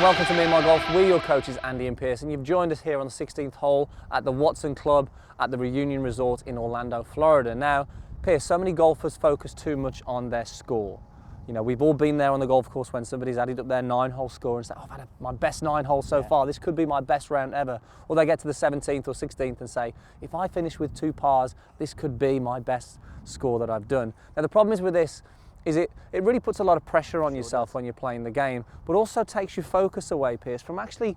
and welcome to Me and My Golf. We're your coaches, Andy and Pearson. You've joined us here on the 16th hole at the Watson Club at the Reunion Resort in Orlando, Florida. Now, Pierce, so many golfers focus too much on their score. You know, we've all been there on the golf course when somebody's added up their 9-hole score and said, oh, I've had my best 9 holes so far. This could be my best round ever. Or they get to the 17th or 16th and say, if I finish with 2 pars, this could be my best score that I've done. Now, the problem is with this, is it really puts a lot of pressure on yourself when you're playing the game, but also takes your focus away, Pierce, from actually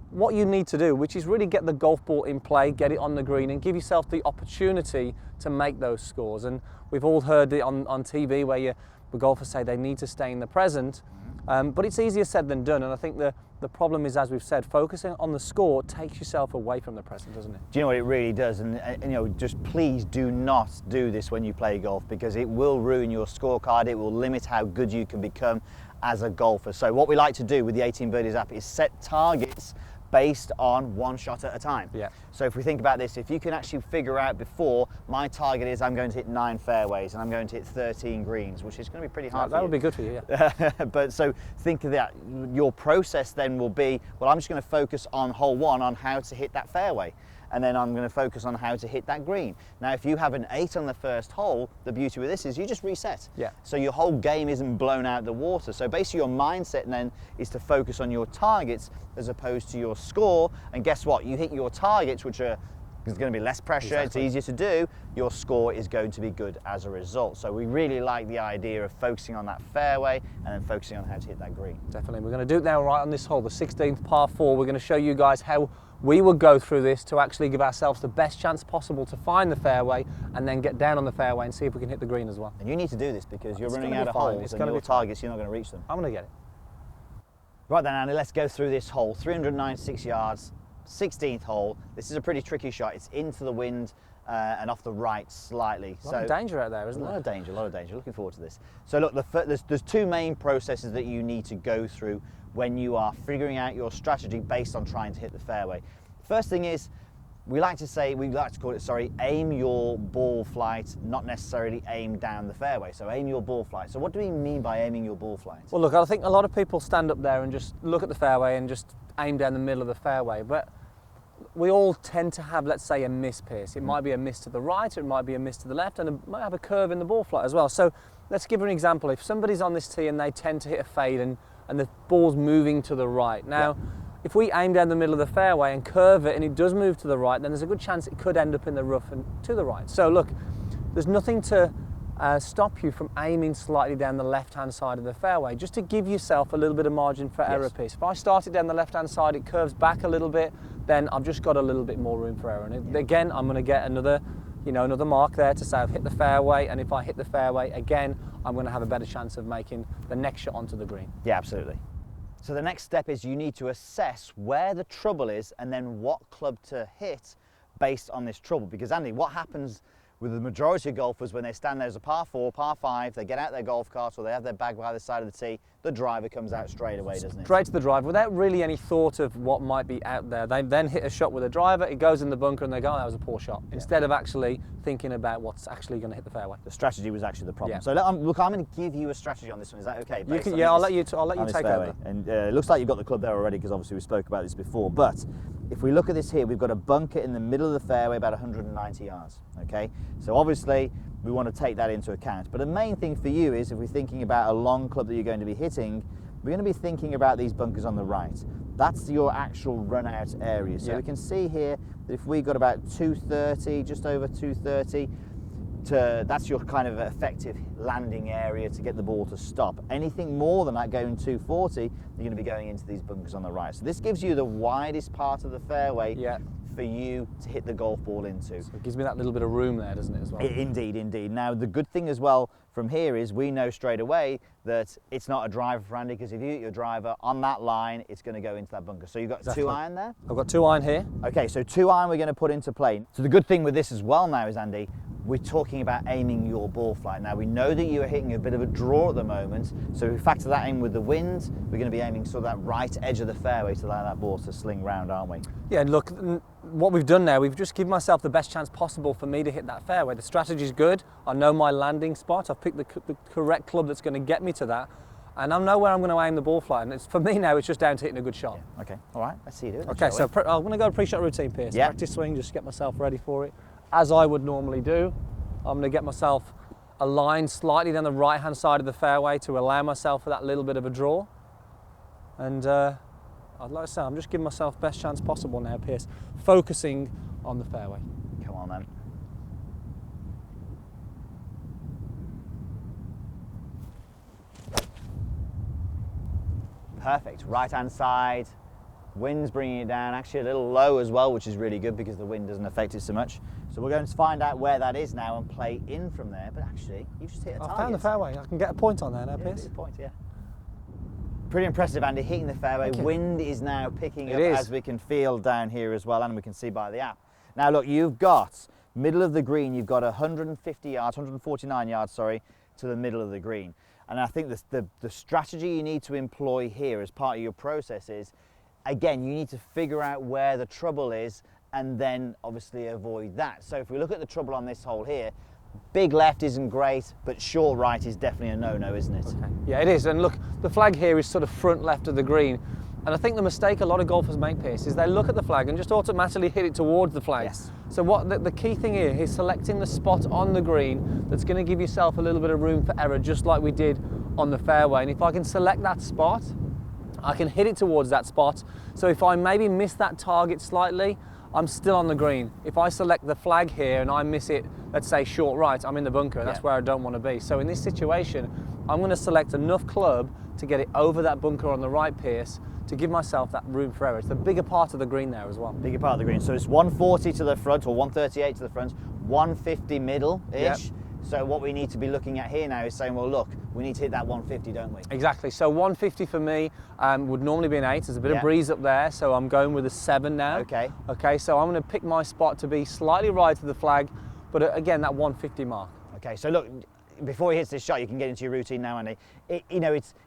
what you need to do, which is really get the golf ball in play, get it on the green, and give yourself the opportunity to make those scores. And we've all heard it on TV where the golfers say they need to stay in the present, but it's easier said than done. And I think the problem is, as we've said, focusing on the score takes yourself away from the present, doesn't it? Do you know what, it really does? And you know, just please do not do this when you play golf, because it will ruin your scorecard. It will limit how good you can become as a golfer. So what we like to do with the 18 Birdies app is set targets based on 1 shot at a time. Yeah. So if we think about this, if you can actually figure out before, my target is I'm going to hit 9 fairways and I'm going to hit 13 greens, which is going to be pretty hard. That would be good for you, yeah. But so think of that. Your process then will be, well, I'm just going to focus on hole 1 on how to hit that fairway. And then I'm going to focus on how to hit that green. Now, if you have an 8 on the first hole, the beauty with this is you just reset. Yeah. So your whole game isn't blown out the water. So basically your mindset then is to focus on your targets as opposed to your score. And guess what? You hit your targets, which are, there's going to be less pressure, It's easier to do, your score is going to be good as a result. So we really like the idea of focusing on that fairway and then focusing on how to hit that green. Definitely. We're going to do it now right on this hole, the 16th par 4. We're going to show you guys how we will go through this to actually give ourselves the best chance possible to find the fairway and then get down on the fairway and see if we can hit the green as well. And you need to do this because you're running out of fine. holes and your targets, you're not going to reach them. I'm going to get it. Right then, Andy, let's go through this hole. 396 yards, 16th hole. This is a pretty tricky shot. It's into the wind and off the right slightly. A lot of danger out there, isn't there? A lot of danger. Looking forward to this. So look, there's 2 main processes that you need to go through when you are figuring out your strategy based on trying to hit the fairway. First thing is, we like to call it, aim your ball flight, not necessarily aim down the fairway. So aim your ball flight. So what do we mean by aiming your ball flight? Well, look, I think a lot of people stand up there and just look at the fairway and just aim down the middle of the fairway. But we all tend to have, let's say, a miss, Pierce. It might be a miss to the right, it might be a miss to the left, and it might have a curve in the ball flight as well. So let's give an example. If somebody's on this tee and they tend to hit a fade and the ball's moving to the right. Now, if we aim down the middle of the fairway and curve it and it does move to the right, then there's a good chance it could end up in the rough and to the right. So look, there's nothing to stop you from aiming slightly down the left-hand side of the fairway, just to give yourself a little bit of margin for error, Pierce. If I start it down the left-hand side, it curves back a little bit, then I've just got a little bit more room for error. And again, I'm going to get another mark there to say I've hit the fairway, and if I hit the fairway again, I'm going to have a better chance of making the next shot onto the green. Yeah, absolutely. So the next step is you need to assess where the trouble is and then what club to hit based on this trouble. Because Andy, what happens with the majority of golfers when they stand there as a par 4, par 5, they get out their golf cart or they have their bag by the side of the tee, the driver comes out straight away, doesn't it? Straight to the driver without really any thought of what might be out there. They then hit a shot with a driver, it goes in the bunker and they go, oh, that was a poor shot. Instead of actually thinking about what's actually going to hit the fairway. The strategy was actually the problem. So look, I'm going to give you a strategy on this one. Is that okay? I'll let you take over. And it looks like you've got the club there already because obviously we spoke about this before. But if we look at this here, we've got a bunker in the middle of the fairway about 190 yards. Okay, so obviously we want to take that into account. But the main thing for you is if we're thinking about a long club that you're going to be hitting, we're going to be thinking about these bunkers on the right. That's your actual run out area. So we can see here that if we got about 230, just over 230, that's your kind of effective landing area to get the ball to stop. Anything more than that going 240, you're going to be going into these bunkers on the right. So this gives you the widest part of the fairway for you to hit the golf ball into. So it gives me that little bit of room there, doesn't it, as well? Indeed. Now, the good thing as well from here is we know straight away that it's not a driver for Andy, because if you hit your driver on that line, it's going to go into that bunker. So you've got 2 iron there? I've got 2 iron here. Okay, so 2 iron we're going to put into play. So the good thing with this as well now is, Andy, we're talking about aiming your ball flight. Now, we know that you are hitting a bit of a draw at the moment, so if we factor that in with the wind, we're going to be aiming sort of that right edge of the fairway to allow that ball to sling round, aren't we? Yeah, and look, what we've done now, we've just given myself the best chance possible for me to hit that fairway. The strategy's good. I know my landing spot. I've picked the correct club that's going to get me to that. and I know where I'm going to aim the ball flight. And for me now, it's just down to hitting a good shot. Okay, all right, let's see you do it. Okay, so I'm going to go pre-shot routine, Pierce. Yeah. Practice swing, just get myself ready for it. As I would normally do, I'm going to get myself aligned slightly down the right-hand side of the fairway to allow myself for that little bit of a draw. And I'd like to say, I'm just giving myself best chance possible now, Pierce, focusing on the fairway. Come on, then. Perfect, right-hand side. Wind's bringing it down, actually a little low as well, which is really good because the wind doesn't affect it so much. So we're going to find out where that is now and play in from there. But actually, you just hit a target. I found the fairway. I can get a point on there now, Yeah, Pierce. a point, yeah. Pretty impressive, Andy, hitting the fairway. Wind is now picking up, as we can feel down here as well, and we can see by the app. Now look, you've got middle of the green, you've got 150 yards, 149 yards, sorry, to the middle of the green. And I think the strategy you need to employ here as part of your process is, again, you need to figure out where the trouble is and then obviously avoid that. So if we look at the trouble on this hole here, big left isn't great, but short right is definitely a no-no, isn't it? Okay. Yeah, it is. And look, the flag here is sort of front left of the green. And I think the mistake a lot of golfers make, Pierce, is they look at the flag and just automatically hit it towards the flag. Yes. So what the key thing here is selecting the spot on the green that's going to give yourself a little bit of room for error, just like we did on the fairway. And if I can select that spot, I can hit it towards that spot. So if I maybe miss that target slightly, I'm still on the green. If I select the flag here and I miss it, let's say short right, I'm in the bunker. That's where I don't want to be. So in this situation, I'm going to select enough club to get it over that bunker on the right, Pierce, to give myself that room for error. It's the bigger part of the green there as well. Bigger part of the green. So it's 140 to the front, or 138 to the front, 150 middle-ish. Yep. So what we need to be looking at here now is saying, well, look, we need to hit that 150, don't we? Exactly. So 150 for me would normally be an 8. There's a bit of breeze up there, so I'm going with a 7 now. Okay. Okay, so I'm going to pick my spot to be slightly right of the flag, but again, that 150 mark. Okay, so look, before he hits this shot, you can get into your routine now, Andy.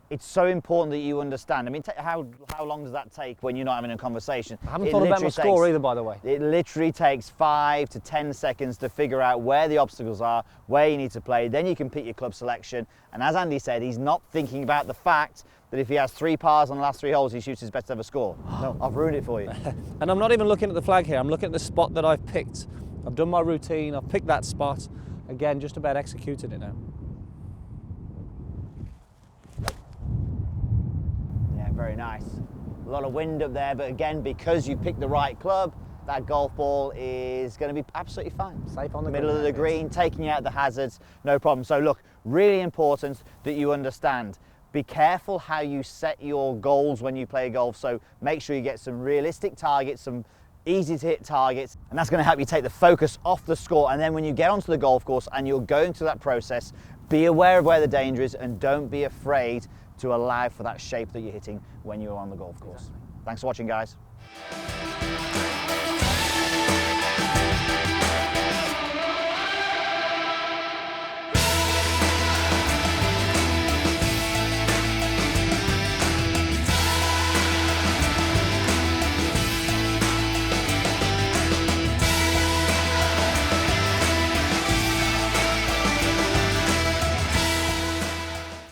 It's so important that you understand. I mean, how long does that take when you're not having a conversation? I haven't thought about my score either, by the way. It literally takes 5 to 10 seconds to figure out where the obstacles are, where you need to play. Then you can pick your club selection. And as Andy said, he's not thinking about the fact that if he has 3 pars on the last 3 holes, he shoots his best ever score. No, I've ruined it for you. And I'm not even looking at the flag here. I'm looking at the spot that I've picked. I've done my routine. I've picked that spot. Again, just about executed it now. Very nice. A lot of wind up there, but again, because you picked the right club, that golf ball is going to be absolutely fine. Safe on the middle of the green, taking out the hazards, no problem. So look, really important that you understand. Be careful how you set your goals when you play golf. So make sure you get some realistic targets, some easy to hit targets, and that's going to help you take the focus off the score. And then when you get onto the golf course and you're going through that process, be aware of where the danger is and don't be afraid to allow for that shape that you're hitting when you're on the golf course. Thanks for watching, guys.